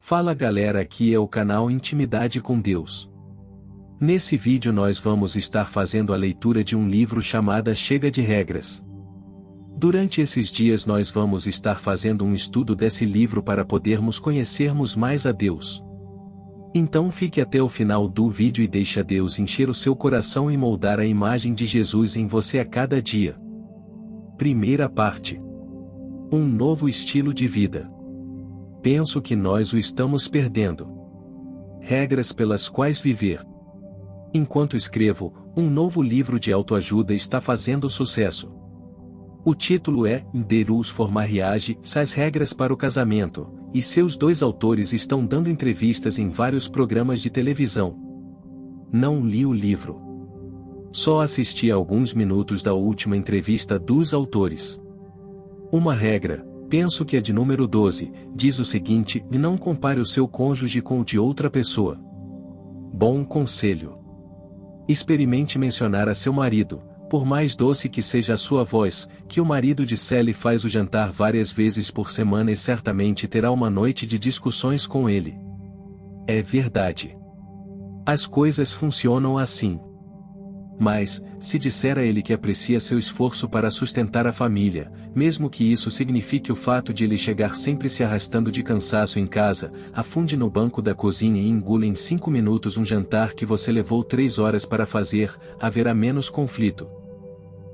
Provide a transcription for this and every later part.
Fala galera, aqui é o canal Intimidade com Deus. Nesse vídeo nós vamos estar fazendo a leitura de um livro chamado Chega de Regras. Durante esses dias nós vamos estar fazendo um estudo desse livro para podermos conhecermos mais a Deus. Então fique até o final do vídeo e deixe Deus encher o seu coração e moldar a imagem de Jesus em você a cada dia. Primeira parte. Um novo estilo de vida. Penso que nós o estamos perdendo. Regras pelas quais viver. Enquanto escrevo, um novo livro de autoajuda está fazendo sucesso. O título é The Rules for Marriage, as regras para o casamento, e seus dois autores estão dando entrevistas em vários programas de televisão. Não li o livro. Só assisti a alguns minutos da última entrevista dos autores. Uma regra, penso que é de número 12, diz o seguinte: não compare o seu cônjuge com o de outra pessoa. Bom conselho. Experimente mencionar a seu marido, por mais doce que seja a sua voz, que o marido de Sally faz o jantar várias vezes por semana e certamente terá uma noite de discussões com ele. É verdade. As coisas funcionam assim. Mas, se disser a ele que aprecia seu esforço para sustentar a família, mesmo que isso signifique o fato de ele chegar sempre se arrastando de cansaço em casa, afunde no banco da cozinha e engula em 5 minutos um jantar que você levou 3 horas para fazer, haverá menos conflito.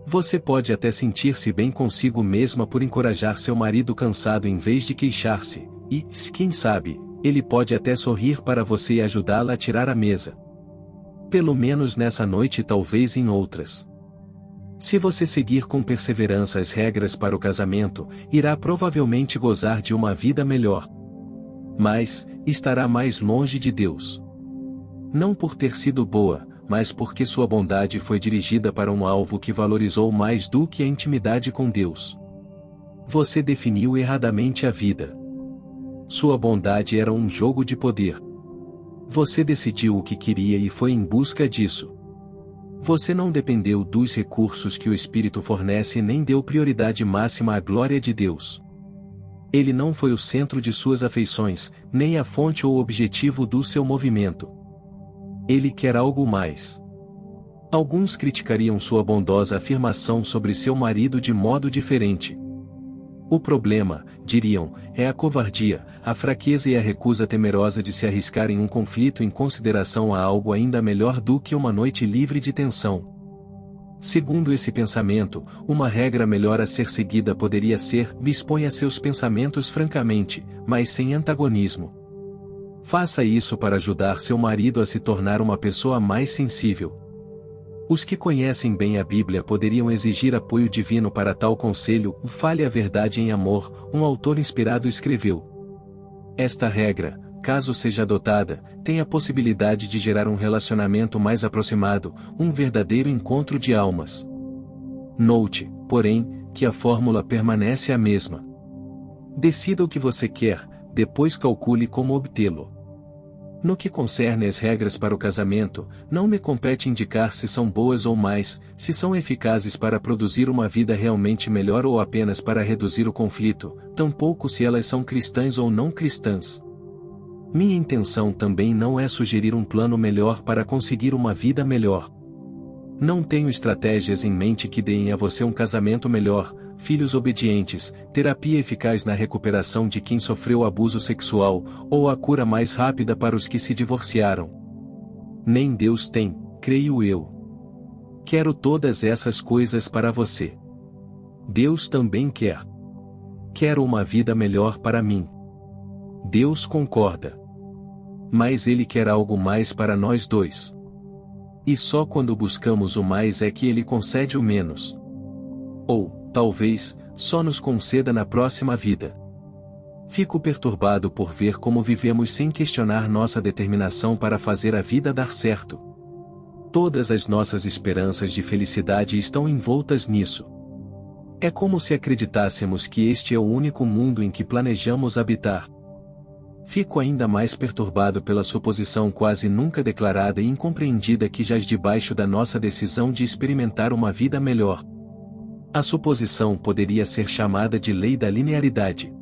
Você pode até sentir-se bem consigo mesma por encorajar seu marido cansado em vez de queixar-se, e, quem sabe, ele pode até sorrir para você e ajudá-la a tirar a mesa. Pelo menos nessa noite e talvez em outras. Se você seguir com perseverança as regras para o casamento, irá provavelmente gozar de uma vida melhor. Mas, estará mais longe de Deus. Não por ter sido boa, mas porque sua bondade foi dirigida para um alvo que valorizou mais do que a intimidade com Deus. Você definiu erradamente a vida. Sua bondade era um jogo de poder. Você decidiu o que queria e foi em busca disso. Você não dependeu dos recursos que o Espírito fornece nem deu prioridade máxima à glória de Deus. Ele não foi o centro de suas afeições, nem a fonte ou objetivo do seu movimento. Ele quer algo mais. Alguns criticariam sua bondosa afirmação sobre seu marido de modo diferente. O problema, diriam, é a covardia, a fraqueza e a recusa temerosa de se arriscar em um conflito em consideração a algo ainda melhor do que uma noite livre de tensão. Segundo esse pensamento, uma regra melhor a ser seguida poderia ser: exponha seus pensamentos francamente, mas sem antagonismo. Faça isso para ajudar seu marido a se tornar uma pessoa mais sensível. Os que conhecem bem a Bíblia poderiam exigir apoio divino para tal conselho. Fale a verdade em amor, um autor inspirado escreveu. Esta regra, caso seja adotada, tem a possibilidade de gerar um relacionamento mais aproximado, um verdadeiro encontro de almas. Note, porém, que a fórmula permanece a mesma. Decida o que você quer, depois calcule como obtê-lo. No que concerne às regras para o casamento, não me compete indicar se são boas ou mais, se são eficazes para produzir uma vida realmente melhor ou apenas para reduzir o conflito, tampouco se elas são cristãs ou não cristãs. Minha intenção também não é sugerir um plano melhor para conseguir uma vida melhor. Não tenho estratégias em mente que deem a você um casamento melhor, filhos obedientes, terapia eficaz na recuperação de quem sofreu abuso sexual, ou a cura mais rápida para os que se divorciaram. Nem Deus tem, creio eu. Quero todas essas coisas para você. Deus também quer. Quero uma vida melhor para mim. Deus concorda. Mas Ele quer algo mais para nós dois. E só quando buscamos o mais é que Ele concede o menos. Ou, talvez, só nos conceda na próxima vida. Fico perturbado por ver como vivemos sem questionar nossa determinação para fazer a vida dar certo. Todas as nossas esperanças de felicidade estão envoltas nisso. É como se acreditássemos que este é o único mundo em que planejamos habitar. Fico ainda mais perturbado pela suposição quase nunca declarada e incompreendida que jaz debaixo da nossa decisão de experimentar uma vida melhor. A suposição poderia ser chamada de lei da linearidade.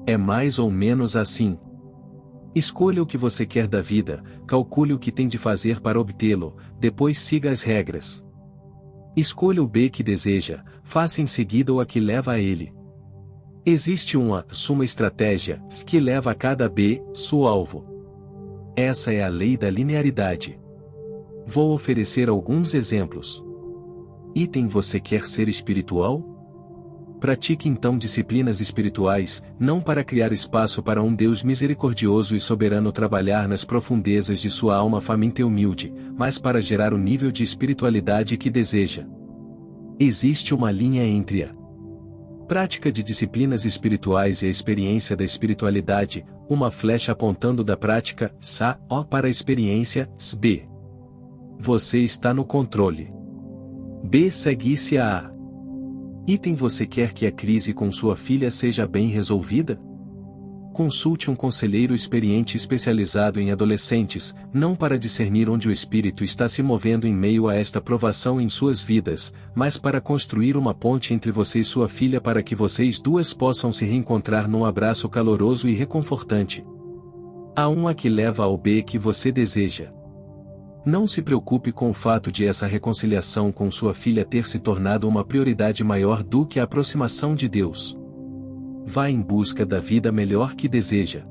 É mais ou menos assim. Escolha o que você quer da vida, calcule o que tem de fazer para obtê-lo, depois siga as regras. Escolha o B que deseja, faça em seguida o A que leva a ele. Existe uma estratégia que leva a cada B, seu alvo. Essa é a lei da linearidade. Vou oferecer alguns exemplos. Item: você quer ser espiritual? Pratique então disciplinas espirituais, não para criar espaço para um Deus misericordioso e soberano trabalhar nas profundezas de sua alma faminta e humilde, mas para gerar o nível de espiritualidade que deseja. Existe uma linha entre a prática de disciplinas espirituais e a experiência da espiritualidade, uma flecha apontando da prática O para a experiência B. Você está no controle. B segue-se a A. Item: você quer que a crise com sua filha seja bem resolvida? Consulte um conselheiro experiente especializado em adolescentes, não para discernir onde o espírito está se movendo em meio a esta provação em suas vidas, mas para construir uma ponte entre você e sua filha para que vocês duas possam se reencontrar num abraço caloroso e reconfortante. Há um A que leva ao B que você deseja. Não se preocupe com o fato de essa reconciliação com sua filha ter se tornado uma prioridade maior do que a aproximação de Deus. Vá em busca da vida melhor que deseja.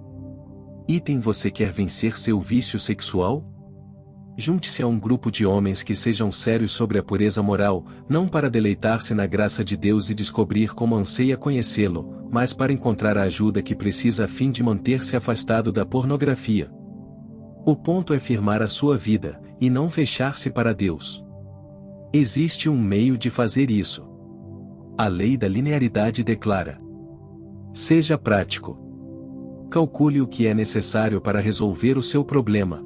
Item: você quer vencer seu vício sexual? Junte-se a um grupo de homens que sejam sérios sobre a pureza moral, não para deleitar-se na graça de Deus e descobrir como anseia conhecê-lo, mas para encontrar a ajuda que precisa a fim de manter-se afastado da pornografia. O ponto é firmar a sua vida, e não fechar-se para Deus. Existe um meio de fazer isso. A lei da linearidade declara: seja prático. Calcule o que é necessário para resolver o seu problema.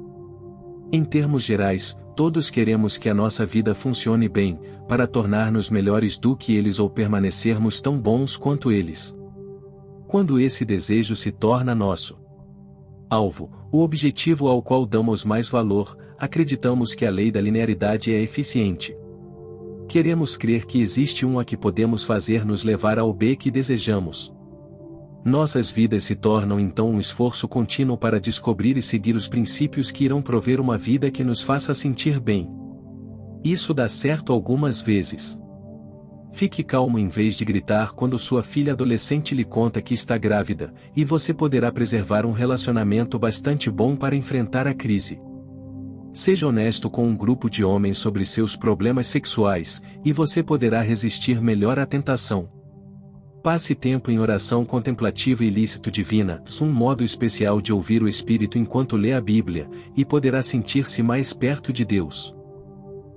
Em termos gerais, todos queremos que a nossa vida funcione bem, para tornar-nos melhores do que eles ou permanecermos tão bons quanto eles. Quando esse desejo se torna nosso alvo, o objetivo ao qual damos mais valor, acreditamos que a lei da linearidade é eficiente. Queremos crer que existe um A que podemos fazer nos levar ao B que desejamos. Nossas vidas se tornam então um esforço contínuo para descobrir e seguir os princípios que irão prover uma vida que nos faça sentir bem. Isso dá certo algumas vezes. Fique calmo em vez de gritar quando sua filha adolescente lhe conta que está grávida, e você poderá preservar um relacionamento bastante bom para enfrentar a crise. Seja honesto com um grupo de homens sobre seus problemas sexuais, e você poderá resistir melhor à tentação. Passe tempo em oração contemplativa e lícito divina, um modo especial de ouvir o Espírito enquanto lê a Bíblia, e poderá sentir-se mais perto de Deus.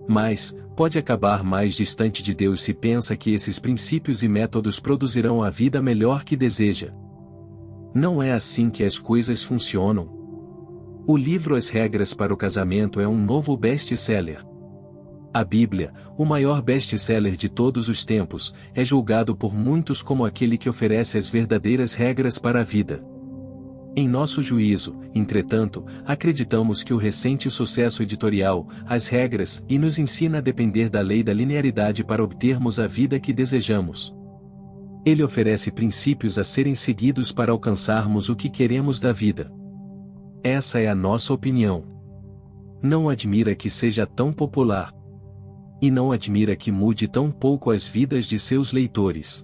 Mas, pode acabar mais distante de Deus se pensa que esses princípios e métodos produzirão a vida melhor que deseja. Não é assim que as coisas funcionam. O livro As Regras para o Casamento é um novo best-seller. A Bíblia, o maior best-seller de todos os tempos, é julgado por muitos como aquele que oferece as verdadeiras regras para a vida. Em nosso juízo, entretanto, acreditamos que o recente sucesso editorial, As Regras, e nos ensina a depender da lei da linearidade para obtermos a vida que desejamos. Ele oferece princípios a serem seguidos para alcançarmos o que queremos da vida. Essa é a nossa opinião. Não admira que seja tão popular. E não admira que mude tão pouco as vidas de seus leitores.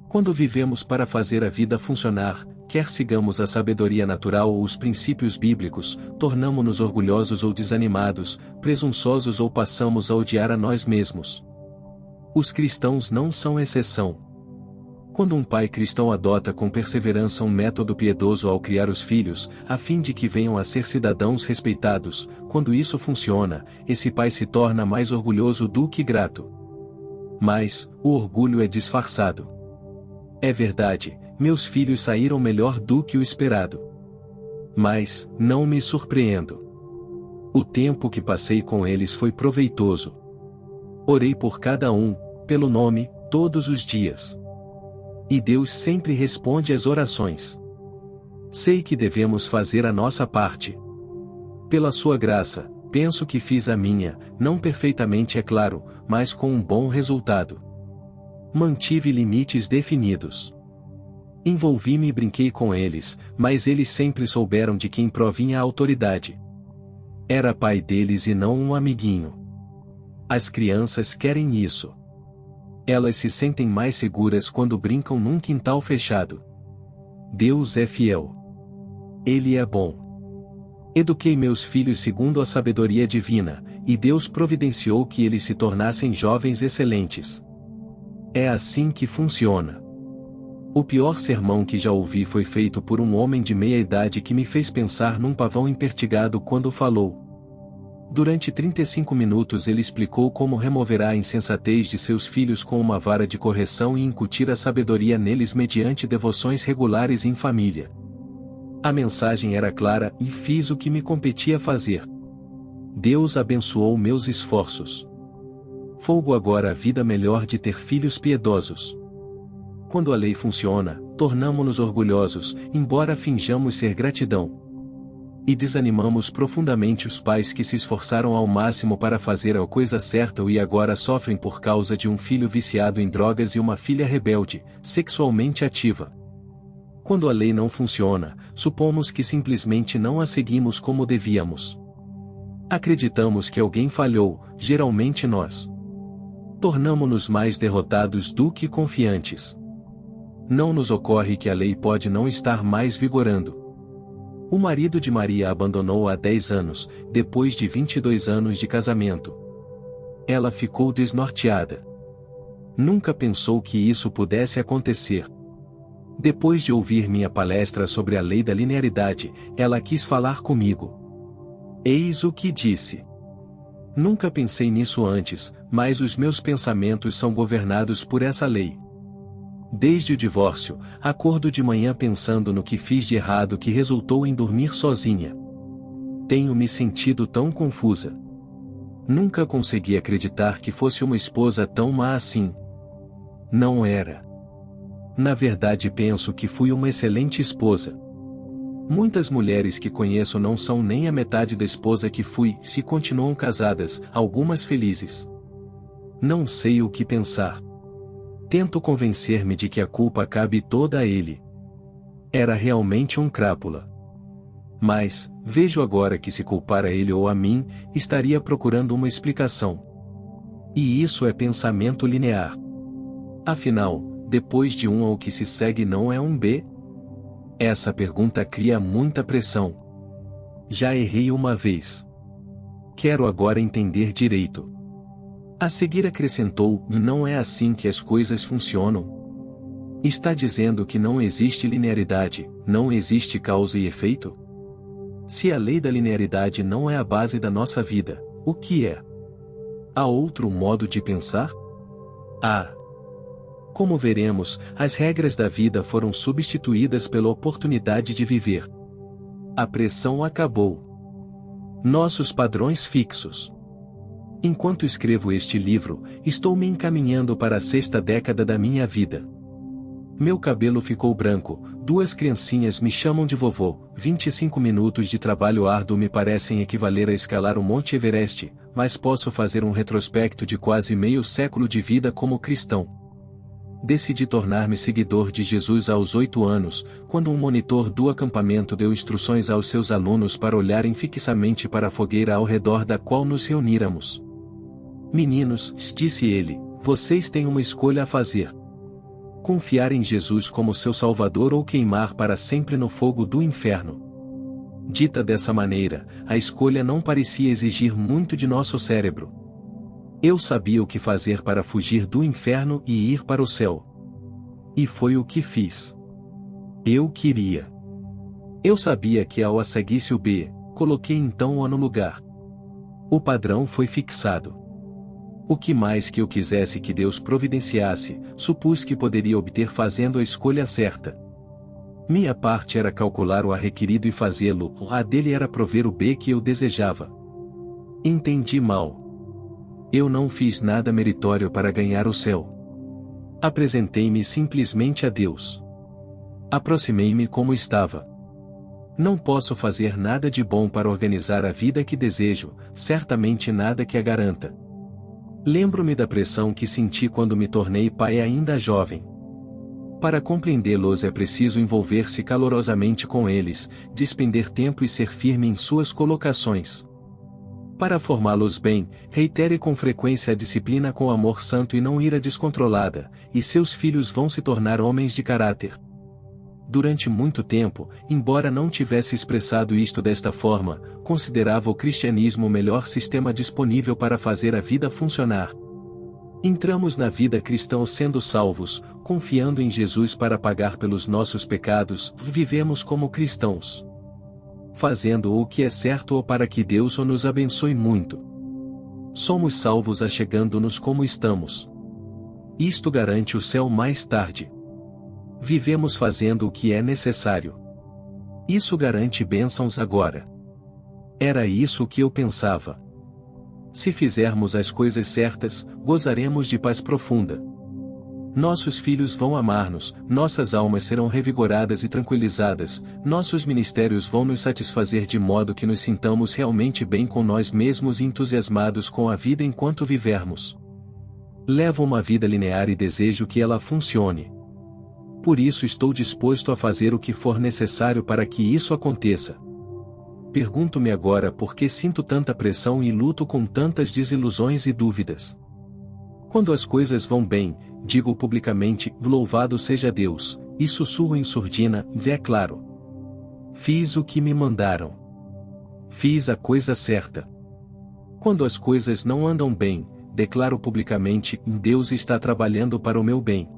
Quando vivemos para fazer a vida funcionar, quer sigamos a sabedoria natural ou os princípios bíblicos, tornamo-nos orgulhosos ou desanimados, presunçosos ou passamos a odiar a nós mesmos. Os cristãos não são exceção. Quando um pai cristão adota com perseverança um método piedoso ao criar os filhos, a fim de que venham a ser cidadãos respeitados, quando isso funciona, esse pai se torna mais orgulhoso do que grato. Mas, o orgulho é disfarçado. É verdade, meus filhos saíram melhor do que o esperado. Mas, não me surpreendo. O tempo que passei com eles foi proveitoso. Orei por cada um, pelo nome, todos os dias. E Deus sempre responde às orações. Sei que devemos fazer a nossa parte. Pela sua graça, penso que fiz a minha, não perfeitamente é claro, mas com um bom resultado. Mantive limites definidos. Envolvi-me e brinquei com eles, mas eles sempre souberam de quem provinha a autoridade. Era pai deles e não um amiguinho. As crianças querem isso. Elas se sentem mais seguras quando brincam num quintal fechado. Deus é fiel. Ele é bom. Eduquei meus filhos segundo a sabedoria divina, e Deus providenciou que eles se tornassem jovens excelentes. É assim que funciona. O pior sermão que já ouvi foi feito por um homem de meia idade que me fez pensar num pavão impertigado quando falou. Durante 35 minutos ele explicou como removerá a insensatez de seus filhos com uma vara de correção e incutir a sabedoria neles mediante devoções regulares em família. A mensagem era clara e fiz o que me competia fazer. Deus abençoou meus esforços. Folgo agora a vida melhor de ter filhos piedosos. Quando a lei funciona, tornamo-nos orgulhosos, embora finjamos ser gratidão. E desanimamos profundamente os pais que se esforçaram ao máximo para fazer a coisa certa e agora sofrem por causa de um filho viciado em drogas e uma filha rebelde, sexualmente ativa. Quando a lei não funciona, supomos que simplesmente não a seguimos como devíamos. Acreditamos que alguém falhou, geralmente nós. Tornamo-nos mais derrotados do que confiantes. Não nos ocorre que a lei pode não estar mais vigorando. O marido de Maria a abandonou há 10 anos, depois de 22 anos de casamento. Ela ficou desnorteada. Nunca pensou que isso pudesse acontecer. Depois de ouvir minha palestra sobre a lei da linearidade, ela quis falar comigo. Eis o que disse. Nunca pensei nisso antes, mas os meus pensamentos são governados por essa lei. Desde o divórcio, acordo de manhã pensando no que fiz de errado que resultou em dormir sozinha. Tenho me sentido tão confusa. Nunca consegui acreditar que fosse uma esposa tão má assim. Não era. Na verdade penso que fui uma excelente esposa. Muitas mulheres que conheço não são nem a metade da esposa que fui, se continuam casadas, algumas felizes. Não sei o que pensar. Tento convencer-me de que a culpa cabe toda a ele. Era realmente um crápula. Mas, vejo agora que se culpar a ele ou a mim, estaria procurando uma explicação. E isso é pensamento linear. Afinal, depois de um A o que se segue não é um B? Essa pergunta cria muita pressão. Já errei uma vez. Quero agora entender direito. A seguir acrescentou, não é assim que as coisas funcionam. Está dizendo que não existe linearidade, não existe causa e efeito? Se a lei da linearidade não é a base da nossa vida, o que é? Há outro modo de pensar? Há. Como veremos, as regras da vida foram substituídas pela oportunidade de viver. A pressão acabou. Nossos padrões fixos. Enquanto escrevo este livro, estou me encaminhando para a 6ª década da minha vida. Meu cabelo ficou branco, 2 criancinhas me chamam de vovô, 25 minutos de trabalho árduo me parecem equivaler a escalar o Monte Everest, mas posso fazer um retrospecto de quase meio século de vida como cristão. Decidi tornar-me seguidor de Jesus aos 8 anos, quando um monitor do acampamento deu instruções aos seus alunos para olharem fixamente para a fogueira ao redor da qual nos reuníramos. Meninos, disse ele, vocês têm uma escolha a fazer. Confiar em Jesus como seu Salvador ou queimar para sempre no fogo do inferno. Dita dessa maneira, a escolha não parecia exigir muito de nosso cérebro. Eu sabia o que fazer para fugir do inferno e ir para o céu. E foi o que fiz. Eu queria. Eu sabia que ao A seguisse o B, coloquei então o A no lugar. O padrão foi fixado. O que mais que eu quisesse que Deus providenciasse, supus que poderia obter fazendo a escolha certa. Minha parte era calcular o A requerido e fazê-lo, o A dele era prover o B que eu desejava. Entendi mal. Eu não fiz nada meritório para ganhar o céu. Apresentei-me simplesmente a Deus. Aproximei-me como estava. Não posso fazer nada de bom para organizar a vida que desejo, certamente nada que a garanta. Lembro-me da pressão que senti quando me tornei pai ainda jovem. Para compreendê-los é preciso envolver-se calorosamente com eles, despender tempo e ser firme em suas colocações. Para formá-los bem, reitere com frequência a disciplina com amor santo e não ira descontrolada, e seus filhos vão se tornar homens de caráter. Durante muito tempo, embora não tivesse expressado isto desta forma, considerava o cristianismo o melhor sistema disponível para fazer a vida funcionar. Entramos na vida cristã sendo salvos, confiando em Jesus para pagar pelos nossos pecados, vivemos como cristãos, fazendo o que é certo ou para que Deus nos abençoe muito. Somos salvos achegando-nos como estamos. Isto garante o céu mais tarde. Vivemos fazendo o que é necessário. Isso garante bênçãos agora. Era isso que eu pensava. Se fizermos as coisas certas, gozaremos de paz profunda. Nossos filhos vão amar-nos, nossas almas serão revigoradas e tranquilizadas, nossos ministérios vão nos satisfazer de modo que nos sintamos realmente bem com nós mesmos e entusiasmados com a vida enquanto vivermos. Levo uma vida linear e desejo que ela funcione. Por isso estou disposto a fazer o que for necessário para que isso aconteça. Pergunto-me agora por que sinto tanta pressão e luto com tantas desilusões e dúvidas. Quando as coisas vão bem, digo publicamente, louvado seja Deus, e sussurro em surdina, é claro. Fiz o que me mandaram. Fiz a coisa certa. Quando as coisas não andam bem, declaro publicamente, Deus está trabalhando para o meu bem.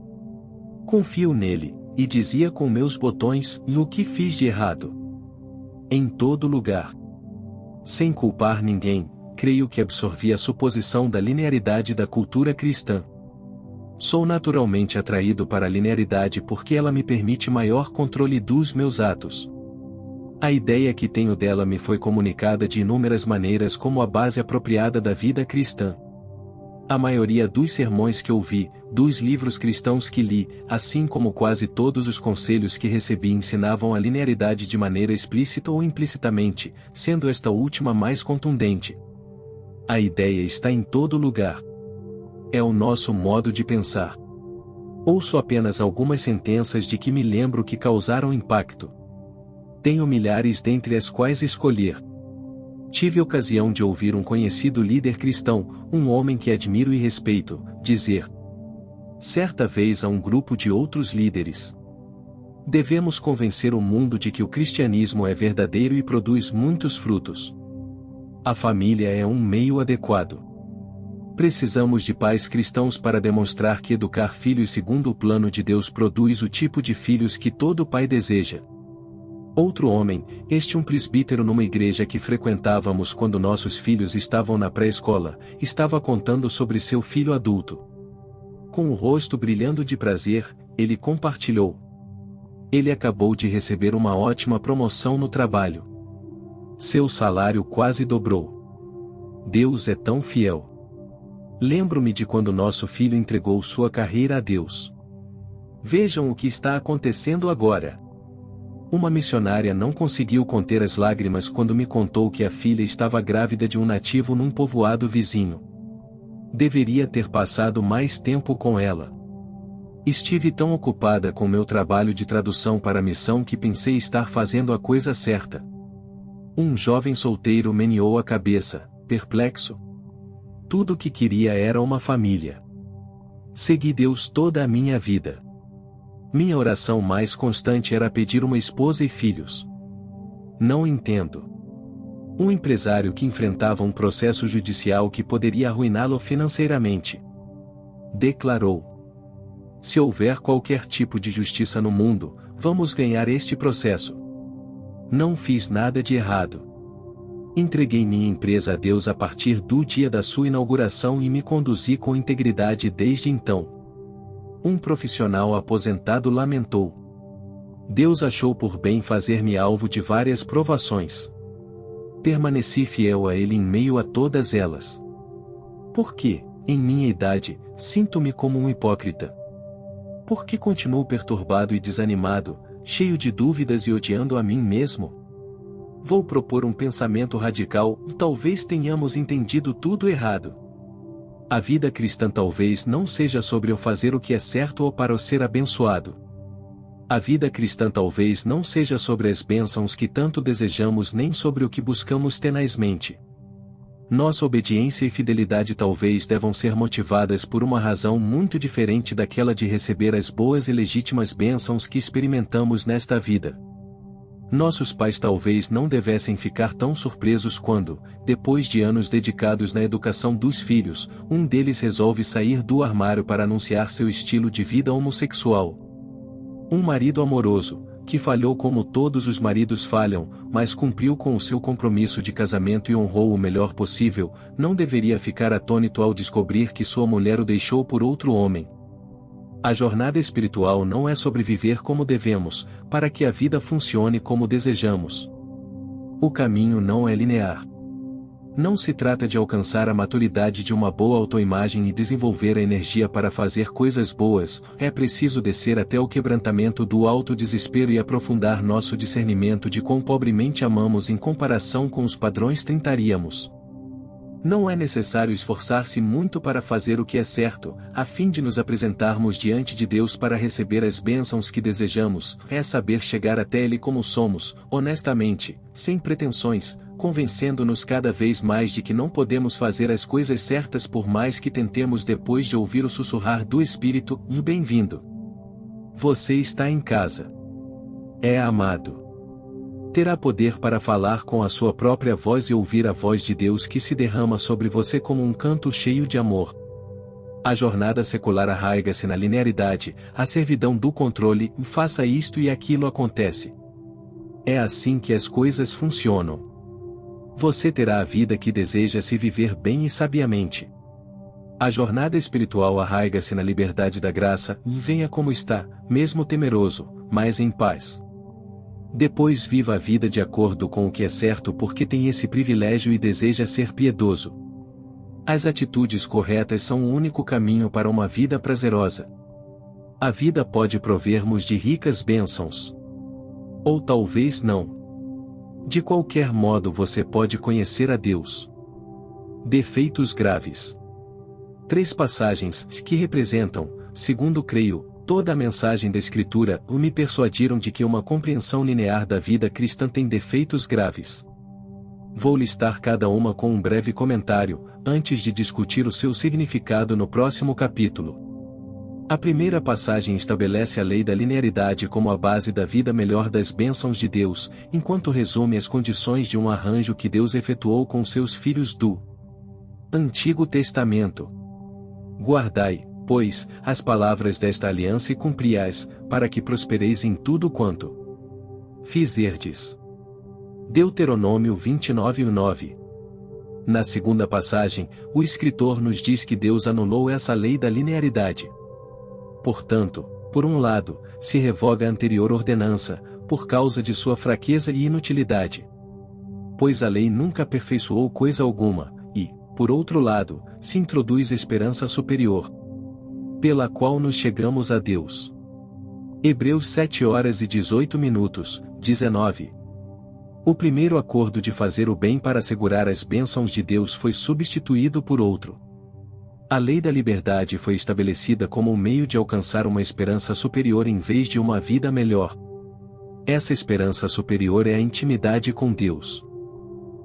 Confio nele, e dizia com meus botões, o que fiz de errado. Em todo lugar. Sem culpar ninguém, creio que absorvi a suposição da linearidade da cultura cristã. Sou naturalmente atraído para a linearidade porque ela me permite maior controle dos meus atos. A ideia que tenho dela me foi comunicada de inúmeras maneiras como a base apropriada da vida cristã. A maioria dos sermões que ouvi, dos livros cristãos que li, assim como quase todos os conselhos que recebi ensinavam a linearidade de maneira explícita ou implicitamente, sendo esta última mais contundente. A ideia está em todo lugar. É o nosso modo de pensar. Ouço apenas algumas sentenças de que me lembro que causaram impacto. Tenho milhares dentre as quais escolher. Tive ocasião de ouvir um conhecido líder cristão, um homem que admiro e respeito, dizer certa vez a um grupo de outros líderes: devemos convencer o mundo de que o cristianismo é verdadeiro e produz muitos frutos. A família é um meio adequado. Precisamos de pais cristãos para demonstrar que educar filhos segundo o plano de Deus produz o tipo de filhos que todo pai deseja. Outro homem, um presbítero numa igreja que frequentávamos quando nossos filhos estavam na pré-escola, estava contando sobre seu filho adulto. Com o rosto brilhando de prazer, ele compartilhou: ele acabou de receber uma ótima promoção no trabalho. Seu salário quase dobrou. Deus é tão fiel. Lembro-me de quando nosso filho entregou sua carreira a Deus. Vejam o que está acontecendo agora. Uma missionária não conseguiu conter as lágrimas quando me contou que a filha estava grávida de um nativo num povoado vizinho. Deveria ter passado mais tempo com ela. Estive tão ocupada com meu trabalho de tradução para a missão que pensei estar fazendo a coisa certa. Um jovem solteiro meneou a cabeça, perplexo. Tudo o que queria era uma família. Segui Deus toda a minha vida. Minha oração mais constante era pedir uma esposa e filhos. Não entendo. Um empresário que enfrentava um processo judicial que poderia arruiná-lo financeiramente. Declarou: se houver qualquer tipo de justiça no mundo, vamos ganhar este processo. Não fiz nada de errado. Entreguei minha empresa a Deus a partir do dia da sua inauguração e me conduzi com integridade desde então. Um profissional aposentado lamentou: Deus achou por bem fazer-me alvo de várias provações. Permaneci fiel a Ele em meio a todas elas. Por que, em minha idade, sinto-me como um hipócrita? Por que continuo perturbado e desanimado, cheio de dúvidas e odiando a mim mesmo? Vou propor um pensamento radical: talvez tenhamos entendido tudo errado. A vida cristã talvez não seja sobre eu fazer o que é certo ou para eu ser abençoado. A vida cristã talvez não seja sobre as bênçãos que tanto desejamos nem sobre o que buscamos tenazmente. Nossa obediência e fidelidade talvez devam ser motivadas por uma razão muito diferente daquela de receber as boas e legítimas bênçãos que experimentamos nesta vida. Nossos pais talvez não devessem ficar tão surpresos quando, depois de anos dedicados na educação dos filhos, um deles resolve sair do armário para anunciar seu estilo de vida homossexual. Um marido amoroso, que falhou como todos os maridos falham, mas cumpriu com o seu compromisso de casamento e honrou o melhor possível, não deveria ficar atônito ao descobrir que sua mulher o deixou por outro homem. A jornada espiritual não é sobre viver como devemos, para que a vida funcione como desejamos. O caminho não é linear. Não se trata de alcançar a maturidade de uma boa autoimagem e desenvolver a energia para fazer coisas boas, é preciso descer até o quebrantamento do autodesespero e aprofundar nosso discernimento de quão pobremente amamos em comparação com os padrões tentaríamos. Não é necessário esforçar-se muito para fazer o que é certo, a fim de nos apresentarmos diante de Deus para receber as bênçãos que desejamos, é saber chegar até Ele como somos, honestamente, sem pretensões, convencendo-nos cada vez mais de que não podemos fazer as coisas certas por mais que tentemos depois de ouvir o sussurrar do Espírito, e bem-vindo. Você está em casa. É amado. Terá poder para falar com a sua própria voz e ouvir a voz de Deus que se derrama sobre você como um canto cheio de amor. A jornada secular arraiga-se na linearidade, a servidão do controle, faça isto e aquilo acontece. É assim que as coisas funcionam. Você terá a vida que deseja se viver bem e sabiamente. A jornada espiritual arraiga-se na liberdade da graça, e venha como está, mesmo temeroso, mas em paz. Depois viva a vida de acordo com o que é certo porque tem esse privilégio e deseja ser piedoso. As atitudes corretas são o único caminho para uma vida prazerosa. A vida pode prover-nos de ricas bênçãos. Ou talvez não. De qualquer modo você pode conhecer a Deus. Defeitos graves. 3 passagens que representam, segundo creio, toda a mensagem da Escritura me persuadiram de que uma compreensão linear da vida cristã tem defeitos graves. Vou listar cada uma com um breve comentário, antes de discutir o seu significado no próximo capítulo. A primeira passagem estabelece a lei da linearidade como a base da vida melhor das bênçãos de Deus, enquanto resume as condições de um arranjo que Deus efetuou com seus filhos do Antigo Testamento. Guardai, pois, as palavras desta aliança e cumpri-as, para que prospereis em tudo quanto fizerdes. Deuteronômio 29:9. Na segunda passagem, o escritor nos diz que Deus anulou essa lei da linearidade. Portanto, por um lado, se revoga a anterior ordenança, por causa de sua fraqueza e inutilidade. Pois a lei nunca aperfeiçoou coisa alguma, e, por outro lado, se introduz esperança superior, pela qual nos chegamos a Deus. Hebreus 7:18, 19. O primeiro acordo de fazer o bem para assegurar as bênçãos de Deus foi substituído por outro. A lei da liberdade foi estabelecida como um meio de alcançar uma esperança superior em vez de uma vida melhor. Essa esperança superior é a intimidade com Deus.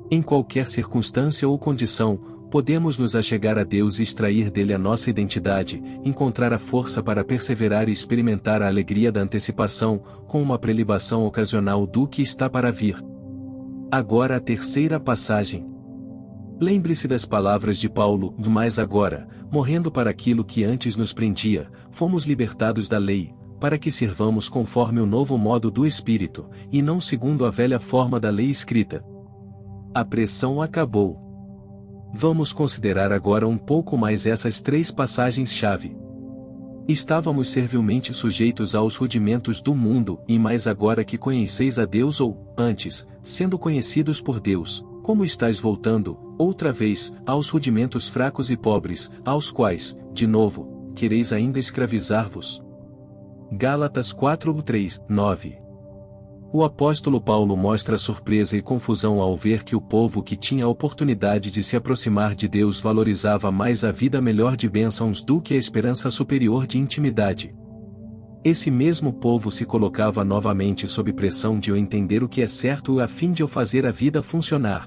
Em qualquer circunstância ou condição, podemos nos achegar a Deus e extrair dele a nossa identidade, encontrar a força para perseverar e experimentar a alegria da antecipação, com uma prelibação ocasional do que está para vir. Agora a terceira passagem. Lembre-se das palavras de Paulo, mas agora, morrendo para aquilo que antes nos prendia, fomos libertados da lei, para que sirvamos conforme o novo modo do Espírito, e não segundo a velha forma da lei escrita. A pressão acabou. Vamos considerar agora um pouco mais essas 3 passagens-chave. Estávamos servilmente sujeitos aos rudimentos do mundo, e mais agora que conheceis a Deus ou, antes, sendo conhecidos por Deus, como estáis voltando, outra vez, aos rudimentos fracos e pobres, aos quais, de novo, quereis ainda escravizar-vos. Gálatas 4:3-9. O apóstolo Paulo mostra surpresa e confusão ao ver que o povo que tinha a oportunidade de se aproximar de Deus valorizava mais a vida melhor de bênçãos do que a esperança superior de intimidade. Esse mesmo povo se colocava novamente sob pressão de eu entender o que é certo a fim de eu fazer a vida funcionar.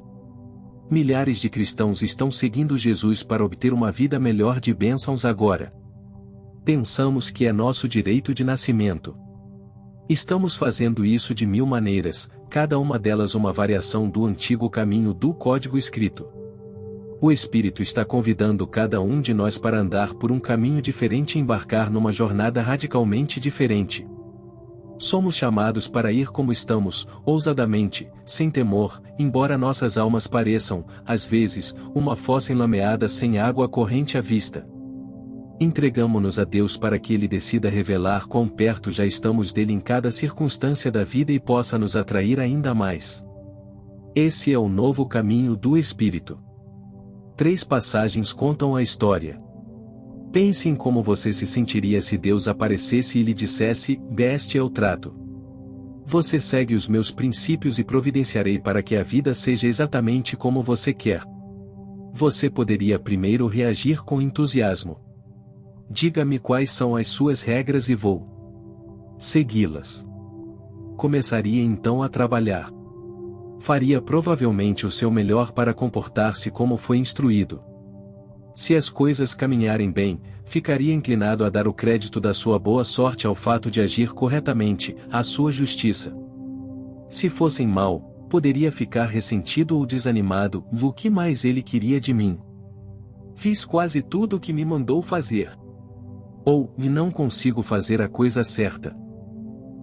Milhares de cristãos estão seguindo Jesus para obter uma vida melhor de bênçãos agora. Pensamos que é nosso direito de nascimento. Estamos fazendo isso de 1000 maneiras, cada uma delas uma variação do antigo caminho do código escrito. O Espírito está convidando cada um de nós para andar por um caminho diferente e embarcar numa jornada radicalmente diferente. Somos chamados para ir como estamos, ousadamente, sem temor, embora nossas almas pareçam, às vezes, uma fossa enlameada sem água corrente à vista. Entregamo-nos a Deus para que Ele decida revelar quão perto já estamos dele em cada circunstância da vida e possa nos atrair ainda mais. Esse é o novo caminho do Espírito. 3 passagens contam a história. Pense em como você se sentiria se Deus aparecesse e lhe dissesse: "Este é o trato. Você segue os meus princípios e providenciarei para que a vida seja exatamente como você quer." Você poderia primeiro reagir com entusiasmo. Diga-me quais são as suas regras e vou segui-las. Começaria então a trabalhar. Faria provavelmente o seu melhor para comportar-se como foi instruído. Se as coisas caminharem bem, ficaria inclinado a dar o crédito da sua boa sorte ao fato de agir corretamente, à sua justiça. Se fossem mal, poderia ficar ressentido ou desanimado: o que mais ele queria de mim? Fiz quase tudo o que me mandou fazer. Ou, não consigo fazer a coisa certa.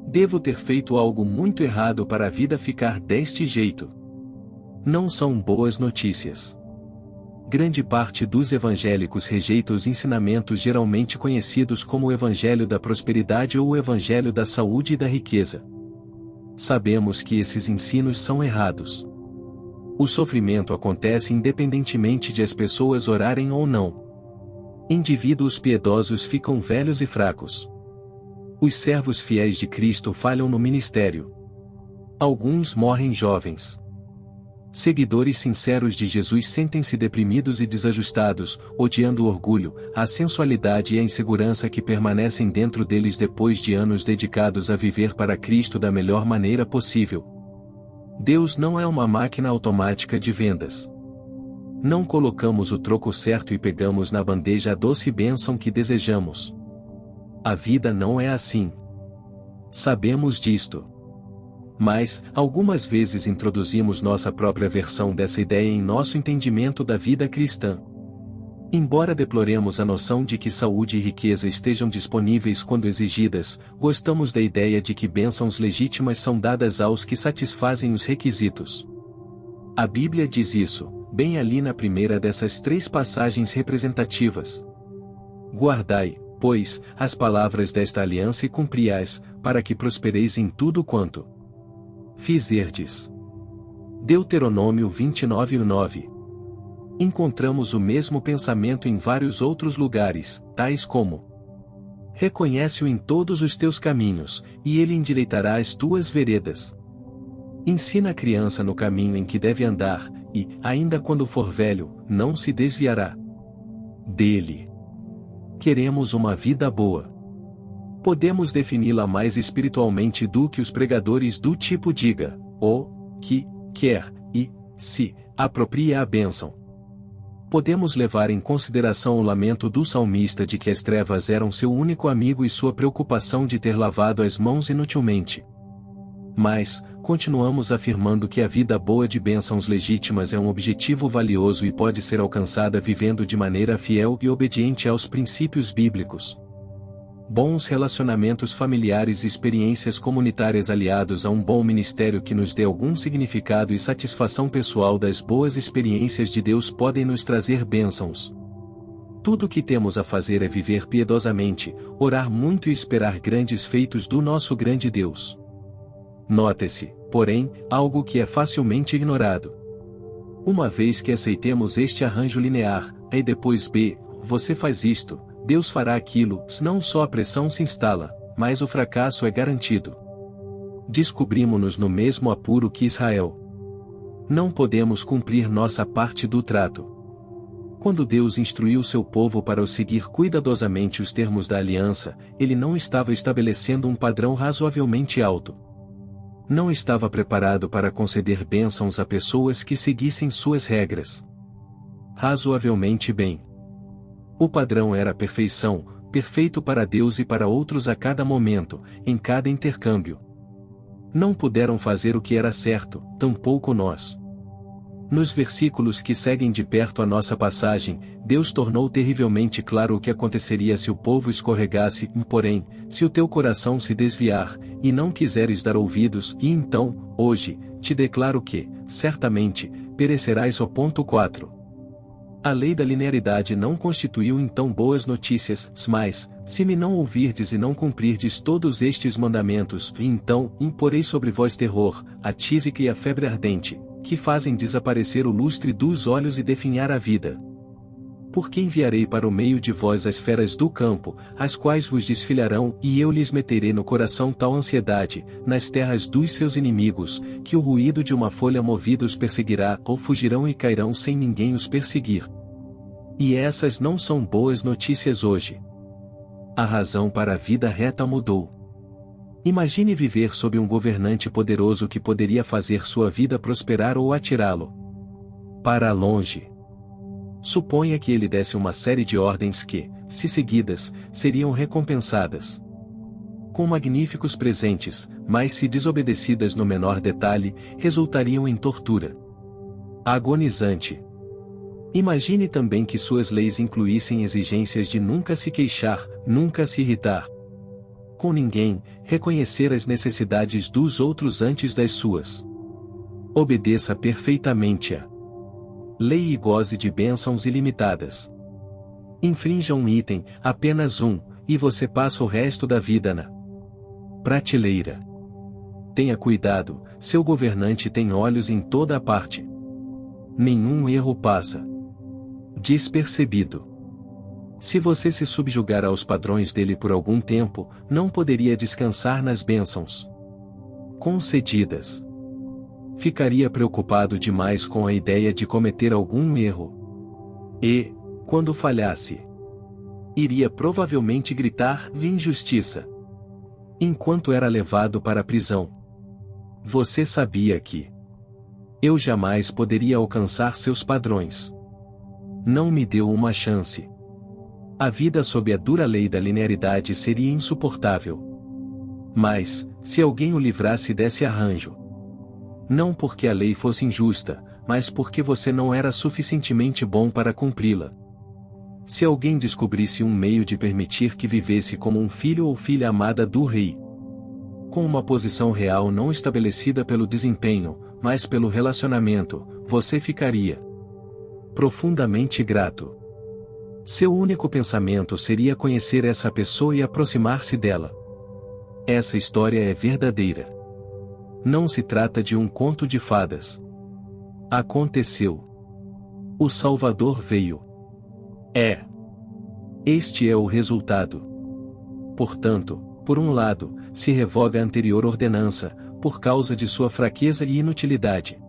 Devo ter feito algo muito errado para a vida ficar deste jeito. Não são boas notícias. Grande parte dos evangélicos rejeita os ensinamentos geralmente conhecidos como o Evangelho da Prosperidade ou o Evangelho da Saúde e da Riqueza. Sabemos que esses ensinos são errados. O sofrimento acontece independentemente de as pessoas orarem ou não. Indivíduos piedosos ficam velhos e fracos. Os servos fiéis de Cristo falham no ministério. Alguns morrem jovens. Seguidores sinceros de Jesus sentem-se deprimidos e desajustados, odiando o orgulho, a sensualidade e a insegurança que permanecem dentro deles depois de anos dedicados a viver para Cristo da melhor maneira possível. Deus não é uma máquina automática de vendas. Não colocamos o troco certo e pegamos na bandeja a doce bênção que desejamos. A vida não é assim. Sabemos disto. Mas, algumas vezes introduzimos nossa própria versão dessa ideia em nosso entendimento da vida cristã. Embora deploremos a noção de que saúde e riqueza estejam disponíveis quando exigidas, gostamos da ideia de que bênçãos legítimas são dadas aos que satisfazem os requisitos. A Bíblia diz isso, bem ali na primeira dessas 3 passagens representativas. Guardai, pois, as palavras desta aliança e cumpri-as, para que prospereis em tudo quanto fizerdes. Deuteronômio 29:9. Encontramos o mesmo pensamento em vários outros lugares, tais como: reconhece-o em todos os teus caminhos, e ele endireitará as tuas veredas. Ensina a criança no caminho em que deve andar, e, ainda quando for velho, não se desviará dele. Queremos uma vida boa. Podemos defini-la mais espiritualmente do que os pregadores do tipo diga, o, que, quer, e, se, apropria a bênção. Podemos levar em consideração o lamento do salmista de que as trevas eram seu único amigo e sua preocupação de ter lavado as mãos inutilmente. Mas, continuamos afirmando que a vida boa de bênçãos legítimas é um objetivo valioso e pode ser alcançada vivendo de maneira fiel e obediente aos princípios bíblicos. Bons relacionamentos familiares e experiências comunitárias aliados a um bom ministério que nos dê algum significado e satisfação pessoal das boas experiências de Deus podem nos trazer bênçãos. Tudo o que temos a fazer é viver piedosamente, orar muito e esperar grandes feitos do nosso grande Deus. Note-se, porém, algo que é facilmente ignorado. Uma vez que aceitemos este arranjo linear, A e depois B, você faz isto, Deus fará aquilo, não só a pressão se instala, mas o fracasso é garantido. Descobrimos-nos no mesmo apuro que Israel. Não podemos cumprir nossa parte do trato. Quando Deus instruiu seu povo para seguir cuidadosamente os termos da aliança, ele não estava estabelecendo um padrão razoavelmente alto. Não estava preparado para conceder bênçãos a pessoas que seguissem suas regras razoavelmente bem. O padrão era a perfeição, perfeito para Deus e para outros a cada momento, em cada intercâmbio. Não puderam fazer o que era certo, tampouco nós. Nos versículos que seguem de perto a nossa passagem, Deus tornou terrivelmente claro o que aconteceria se o povo escorregasse, porém, se o teu coração se desviar, e não quiseres dar ouvidos, e então, hoje, te declaro que, certamente, perecerás. 4. A lei da linearidade não constituiu então boas notícias, mas, se me não ouvirdes e não cumprirdes todos estes mandamentos, então, imporei sobre vós terror, a tísica e a febre ardente, que fazem desaparecer o lustre dos olhos e definhar a vida. Porque enviarei para o meio de vós as feras do campo, as quais vos desfilharão, e eu lhes meterei no coração tal ansiedade, nas terras dos seus inimigos, que o ruído de uma folha movida os perseguirá, ou fugirão e cairão sem ninguém os perseguir. E essas não são boas notícias hoje. A razão para a vida reta mudou. Imagine viver sob um governante poderoso que poderia fazer sua vida prosperar ou atirá-lo para longe. Suponha que ele desse uma série de ordens que, se seguidas, seriam recompensadas com magníficos presentes, mas se desobedecidas no menor detalhe, resultariam em tortura agonizante. Imagine também que suas leis incluíssem exigências de nunca se queixar, nunca se irritar com ninguém, reconhecer as necessidades dos outros antes das suas. Obedeça perfeitamente a lei e goze de bênçãos ilimitadas. Infrinja um item, apenas um, e você passa o resto da vida na prateleira. Tenha cuidado, seu governante tem olhos em toda a parte. Nenhum erro passa despercebido. Se você se subjugar aos padrões dele por algum tempo, não poderia descansar nas bênçãos concedidas. Ficaria preocupado demais com a ideia de cometer algum erro. E, quando falhasse, iria provavelmente gritar injustiça enquanto era levado para a prisão. Você sabia que eu jamais poderia alcançar seus padrões. Não me deu uma chance. A vida sob a dura lei da linearidade seria insuportável. Mas, se alguém o livrasse desse arranjo, não porque a lei fosse injusta, mas porque você não era suficientemente bom para cumpri-la. Se alguém descobrisse um meio de permitir que vivesse como um filho ou filha amada do rei, com uma posição real não estabelecida pelo desempenho, mas pelo relacionamento, você ficaria profundamente grato. Seu único pensamento seria conhecer essa pessoa e aproximar-se dela. Essa história é verdadeira. Não se trata de um conto de fadas. Aconteceu. O Salvador veio. Este é o resultado. Portanto, por um lado, se revoga a anterior ordenança, por causa de sua fraqueza e inutilidade.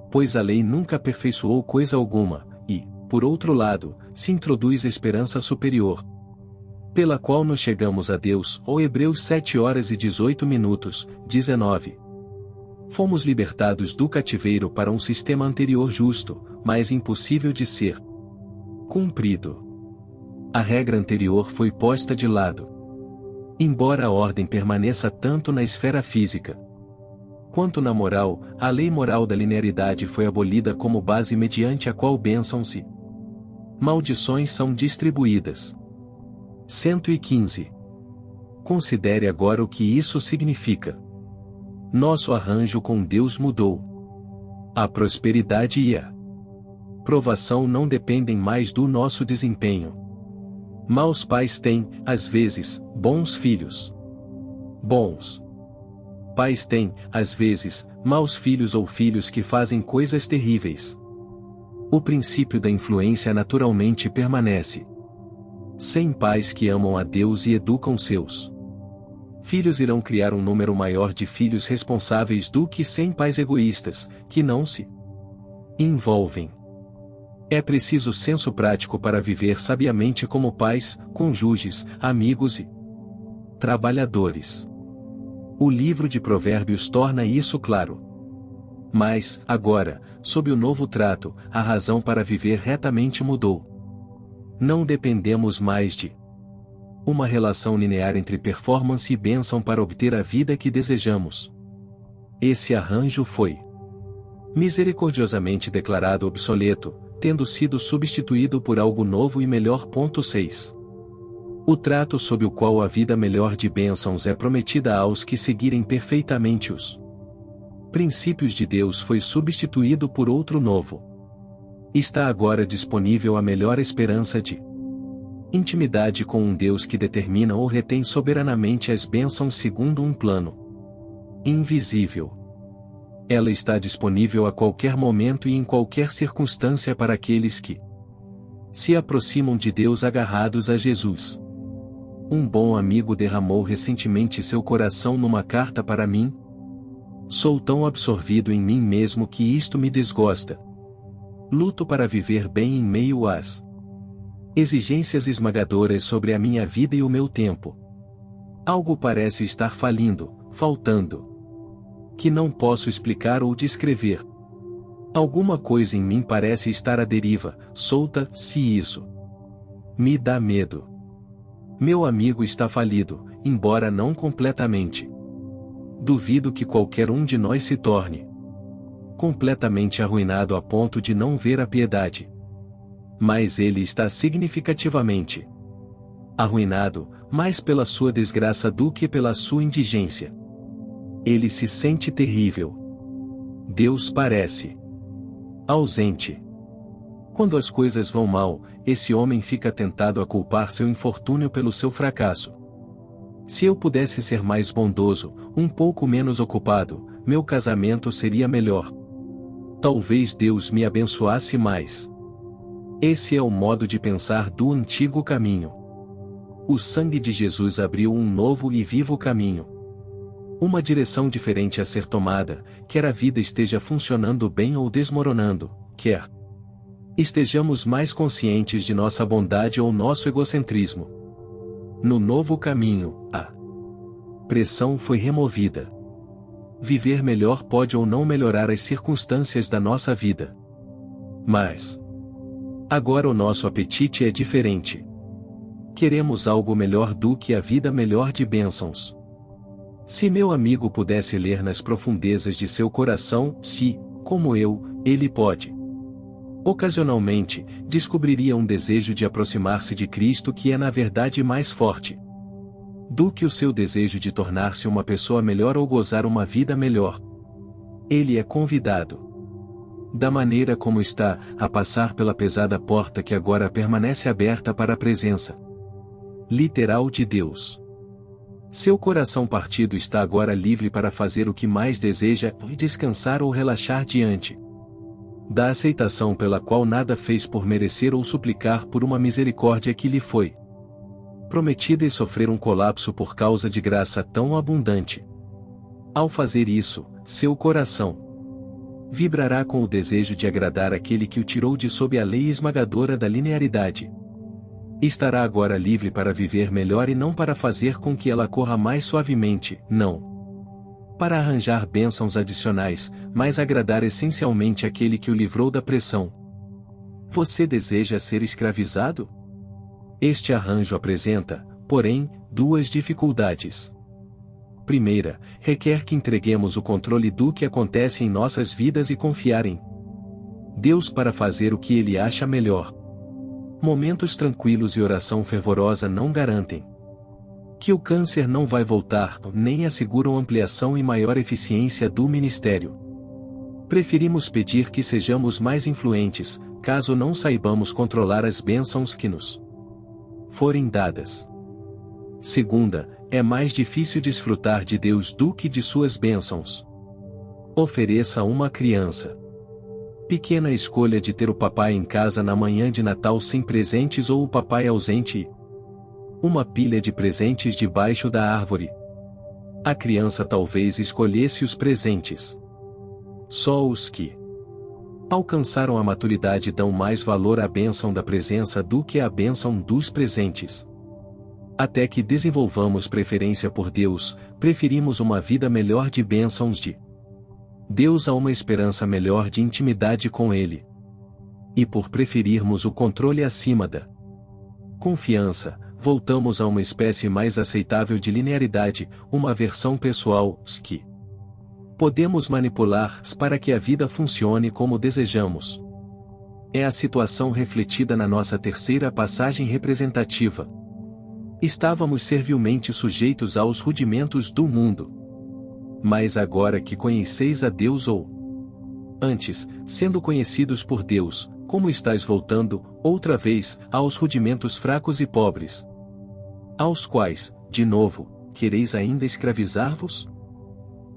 Pois a lei nunca aperfeiçoou coisa alguma, e, por outro lado, se introduz a esperança superior, pela qual nos chegamos a Deus. Ou Hebreus 7:18, 19. Fomos libertados do cativeiro para um sistema anterior justo, mas impossível de ser cumprido. A regra anterior foi posta de lado. Embora a ordem permaneça tanto na esfera física quanto na moral, a lei moral da linearidade foi abolida como base mediante a qual bênçãos e maldições são distribuídas. 115. Considere agora o que isso significa. Nosso arranjo com Deus mudou. A prosperidade e a provação não dependem mais do nosso desempenho. Maus pais têm, às vezes, bons filhos. Bons pais têm, às vezes, maus filhos ou filhos que fazem coisas terríveis. O princípio da influência naturalmente permanece. 100 pais que amam a Deus e educam seus filhos irão criar um número maior de filhos responsáveis do que 100 pais egoístas, que não se envolvem É preciso senso prático para viver sabiamente como pais, cônjuges, amigos e trabalhadores. O livro de Provérbios torna isso claro. Mas, agora, sob o novo trato, a razão para viver retamente mudou. Não dependemos mais de uma relação linear entre performance e bênção para obter a vida que desejamos. Esse arranjo foi misericordiosamente declarado obsoleto, tendo sido substituído por algo novo e melhor. 6. O trato sob o qual a vida melhor de bênçãos é prometida aos que seguirem perfeitamente os princípios de Deus foi substituído por outro novo. Está agora disponível a melhor esperança de intimidade com um Deus que determina ou retém soberanamente as bênçãos segundo um plano invisível. Ela está disponível a qualquer momento e em qualquer circunstância para aqueles que se aproximam de Deus agarrados a Jesus. Um bom amigo derramou recentemente seu coração numa carta para mim. Sou tão absorvido em mim mesmo que isto me desgosta. Luto para viver bem em meio às exigências esmagadoras sobre a minha vida e o meu tempo. Algo parece estar falindo, faltando, que não posso explicar ou descrever. Alguma coisa em mim parece estar à deriva, solta, se isso me dá medo. Meu amigo está falido, embora não completamente. Duvido que qualquer um de nós se torne completamente arruinado a ponto de não ver a piedade. Mas ele está significativamente arruinado, mais pela sua desgraça do que pela sua indigência. Ele se sente terrível. Deus parece ausente. Quando as coisas vão mal, esse homem fica tentado a culpar seu infortúnio pelo seu fracasso. Se eu pudesse ser mais bondoso, um pouco menos ocupado, meu casamento seria melhor. Talvez Deus me abençoasse mais. Esse é o modo de pensar do antigo caminho. O sangue de Jesus abriu um novo e vivo caminho. Uma direção diferente a ser tomada, quer a vida esteja funcionando bem ou desmoronando, quer estejamos mais conscientes de nossa bondade ou nosso egocentrismo. No novo caminho, a pressão foi removida. Viver melhor pode ou não melhorar as circunstâncias da nossa vida. Mas agora o nosso apetite é diferente. Queremos algo melhor do que a vida melhor de bênçãos. Se meu amigo pudesse ler nas profundezas de seu coração, se, como eu, ele pode. Ocasionalmente, descobriria um desejo de aproximar-se de Cristo que é na verdade mais forte do que o seu desejo de tornar-se uma pessoa melhor ou gozar uma vida melhor. Ele é convidado, da maneira como está, a passar pela pesada porta que agora permanece aberta para a presença literal de Deus. Seu coração partido está agora livre para fazer o que mais deseja, descansar ou relaxar diante da aceitação pela qual nada fez por merecer ou suplicar por uma misericórdia que lhe foi prometida e sofrer um colapso por causa de graça tão abundante. Ao fazer isso, seu coração vibrará com o desejo de agradar aquele que o tirou de sob a lei esmagadora da linearidade. Estará agora livre para viver melhor e não para fazer com que ela corra mais suavemente, não para arranjar bênçãos adicionais, mas agradar essencialmente aquele que o livrou da pressão. Você deseja ser escravizado? Este arranjo apresenta, porém, duas dificuldades. Primeira, requer que entreguemos o controle do que acontece em nossas vidas e confiar em Deus para fazer o que Ele acha melhor. Momentos tranquilos e oração fervorosa não garantem que o câncer não vai voltar, nem asseguram ampliação e maior eficiência do ministério. Preferimos pedir que sejamos mais influentes, caso não saibamos controlar as bênçãos que nos forem dadas. Segunda, é mais difícil desfrutar de Deus do que de suas bênçãos. Ofereça a uma criança pequena a escolha de ter o papai em casa na manhã de Natal sem presentes ou o papai ausente e uma pilha de presentes debaixo da árvore. A criança talvez escolhesse os presentes. Só os que Alcançaram a maturidade dão mais valor à bênção da presença do que à bênção dos presentes. Até que desenvolvamos preferência por Deus, preferimos uma vida melhor de bênçãos de Deus a uma esperança melhor de intimidade com Ele. E por preferirmos o controle acima da confiança, voltamos a uma espécie mais aceitável de linearidade, uma versão pessoal, que podemos manipular para que a vida funcione como desejamos. É a situação refletida na nossa terceira passagem representativa. Estávamos servilmente sujeitos aos rudimentos do mundo. Mas agora que conheceis a Deus ou antes, sendo conhecidos por Deus, como estáis voltando, outra vez, aos rudimentos fracos e pobres, aos quais, de novo, quereis ainda escravizar-vos?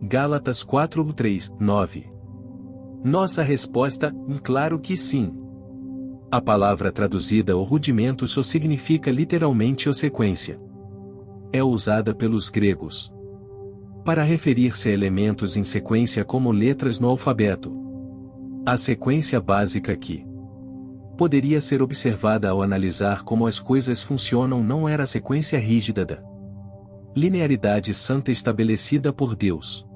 Gálatas 4:3-9. Nossa resposta, claro que sim. A palavra traduzida o rudimento só significa literalmente o sequência. É usada pelos gregos para referir-se a elementos em sequência como letras no alfabeto. A sequência básica que poderia ser observada ao analisar como as coisas funcionam não era a sequência rígida da linearidade santa estabelecida por Deus.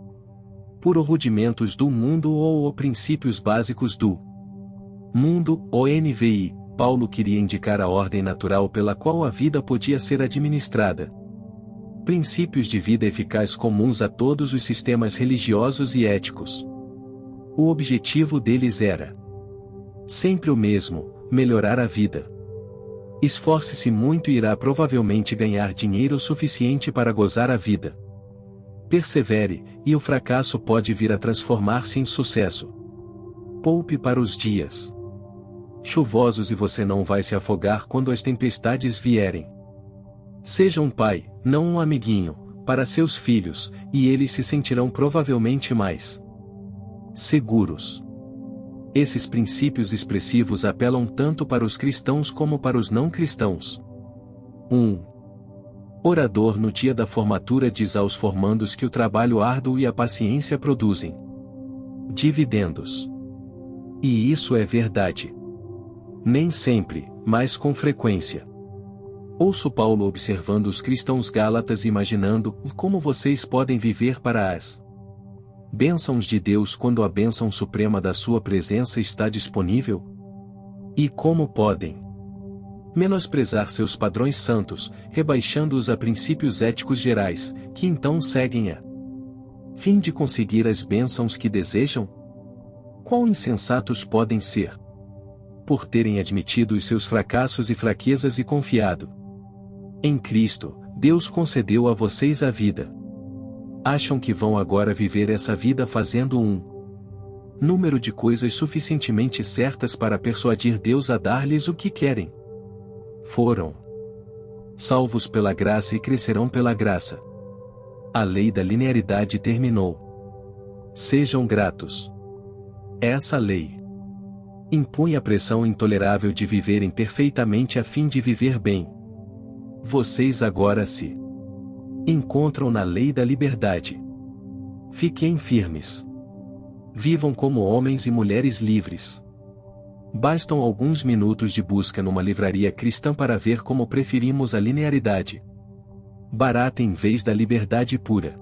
Por rudimentos do mundo ou princípios básicos do mundo, o NVI, Paulo queria indicar a ordem natural pela qual a vida podia ser administrada. Princípios de vida eficaz comuns a todos os sistemas religiosos e éticos. O objetivo deles era sempre o mesmo: melhorar a vida. Esforce-se muito e irá provavelmente ganhar dinheiro suficiente para gozar a vida. Persevere, e o fracasso pode vir a transformar-se em sucesso. Poupe para os dias chuvosos e você não vai se afogar quando as tempestades vierem. Seja um pai, não um amiguinho, para seus filhos, e eles se sentirão provavelmente mais seguros. Esses princípios expressivos apelam tanto para os cristãos como para os não cristãos. Um orador no dia da formatura diz aos formandos que o trabalho árduo e a paciência produzem dividendos. E isso é verdade. Nem sempre, mas com frequência. Ouço Paulo observando os cristãos gálatas e imaginando como vocês podem viver para as bênçãos de Deus quando a bênção suprema da sua presença está disponível? E como podem menosprezar seus padrões santos, rebaixando-os a princípios éticos gerais, que então seguem a fim de conseguir as bênçãos que desejam? Quão insensatos podem ser! Por terem admitido os seus fracassos e fraquezas e confiado em Cristo, Deus concedeu a vocês a vida. Acham que vão agora viver essa vida fazendo um número de coisas suficientemente certas para persuadir Deus a dar-lhes o que querem? Foram salvos pela graça e crescerão pela graça. A lei da linearidade terminou. Sejam gratos. Essa lei impõe a pressão intolerável de viverem perfeitamente a fim de viver bem. Vocês agora se encontram na lei da liberdade. Fiquem firmes. Vivam como homens e mulheres livres. Bastam alguns minutos de busca numa livraria cristã para ver como preferimos a linearidade barata em vez da liberdade pura.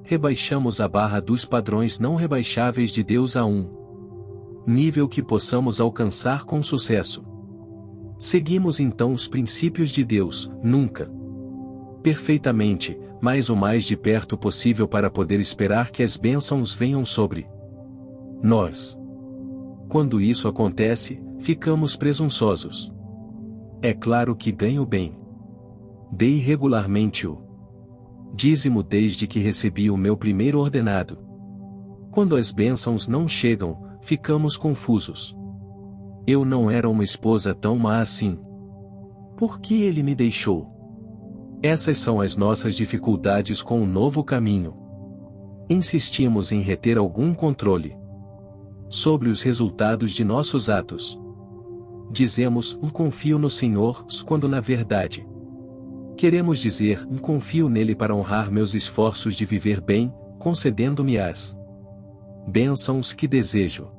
Rebaixamos a barra dos padrões não rebaixáveis de Deus a um nível que possamos alcançar com sucesso. Seguimos então os princípios de Deus, nunca perfeitamente, mas o mais de perto possível para poder esperar que as bênçãos venham sobre nós. Quando isso acontece, ficamos presunçosos. É claro que ganho bem. Dei regularmente o dízimo desde que recebi o meu primeiro ordenado. Quando as bênçãos não chegam, ficamos confusos. Eu não era uma esposa tão má assim. Por que ele me deixou? Essas são as nossas dificuldades com o novo caminho. Insistimos em reter algum controle sobre os resultados de nossos atos. Dizemos, confio no Senhor, quando na verdade queremos dizer, confio nele para honrar meus esforços de viver bem, concedendo-me as bênçãos que desejo.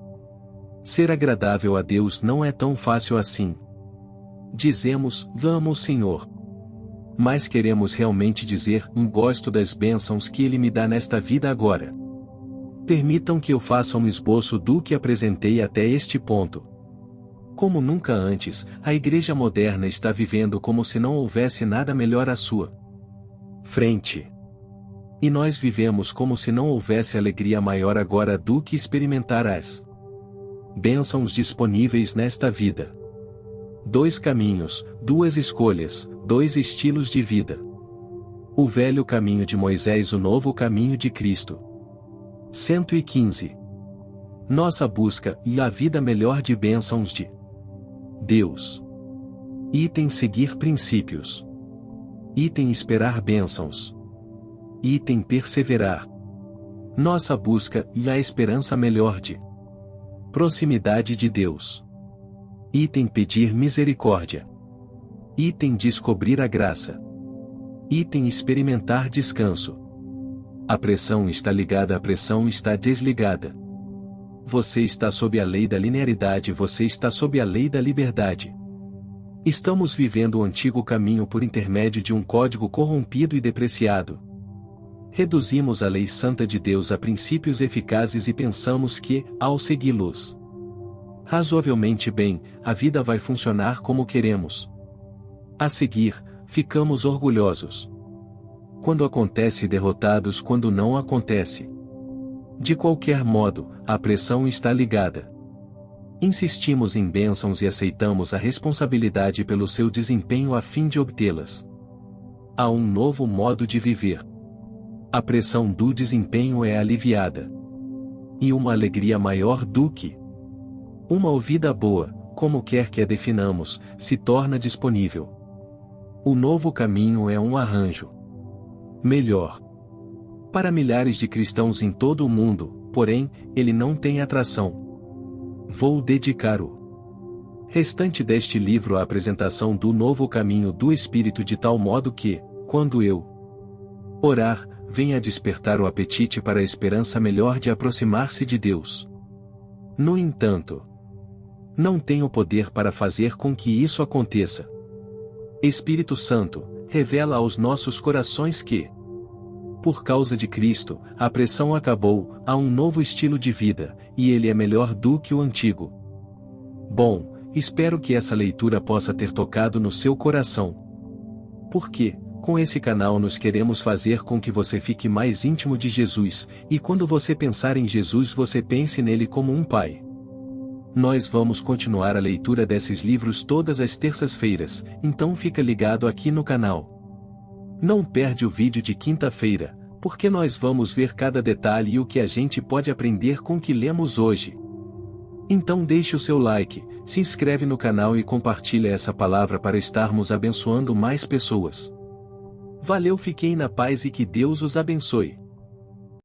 Ser agradável a Deus não é tão fácil assim. Dizemos, amo o Senhor. Mas queremos realmente dizer, gosto das bênçãos que Ele me dá nesta vida agora. Permitam que eu faça um esboço do que apresentei até este ponto. Como nunca antes, a igreja moderna está vivendo como se não houvesse nada melhor à sua frente. E nós vivemos como se não houvesse alegria maior agora do que experimentar as bênçãos disponíveis nesta vida. 2 caminhos, 2 escolhas, 2 estilos de vida. O velho caminho de Moisés, o novo caminho de Cristo. 115. Nossa busca e a vida melhor de bênçãos de Deus. Item seguir princípios. Item esperar bênçãos. Item perseverar. Nossa busca e a esperança melhor de proximidade de Deus. Item pedir misericórdia. Item descobrir a graça. Item experimentar descanso. A pressão está ligada, a pressão está desligada. Você está sob a lei da linearidade, você está sob a lei da liberdade. Estamos vivendo o antigo caminho por intermédio de um código corrompido e depreciado. Reduzimos a lei santa de Deus a princípios eficazes e pensamos que, ao segui-los razoavelmente bem, a vida vai funcionar como queremos. A seguir, ficamos orgulhosos quando acontece, derrotados quando não acontece. De qualquer modo, a pressão está ligada. Insistimos em bênçãos e aceitamos a responsabilidade pelo seu desempenho a fim de obtê-las. Há um novo modo de viver. A pressão do desempenho é aliviada. E uma alegria maior do que uma vida boa, como quer que a definamos, se torna disponível. O novo caminho é um arranjo melhor. Para milhares de cristãos em todo o mundo, porém, ele não tem atração. Vou dedicar o restante deste livro à apresentação do novo caminho do Espírito de tal modo que, quando eu orar, venha despertar o apetite para a esperança melhor de aproximar-se de Deus. No entanto, não tenho poder para fazer com que isso aconteça. Espírito Santo, revela aos nossos corações que, por causa de Cristo, a pressão acabou, há um novo estilo de vida, e ele é melhor do que o antigo. Bom, espero que essa leitura possa ter tocado no seu coração. Porque, com esse canal nós queremos fazer com que você fique mais íntimo de Jesus, e quando você pensar em Jesus você pense nele como um pai. Nós vamos continuar a leitura desses livros todas as terças-feiras, então fica ligado aqui no canal. Não perde o vídeo de quinta-feira, porque nós vamos ver cada detalhe e o que a gente pode aprender com o que lemos hoje. Então deixe o seu like, se inscreve no canal e compartilha essa palavra para estarmos abençoando mais pessoas. Valeu, fiquem na paz e que Deus os abençoe.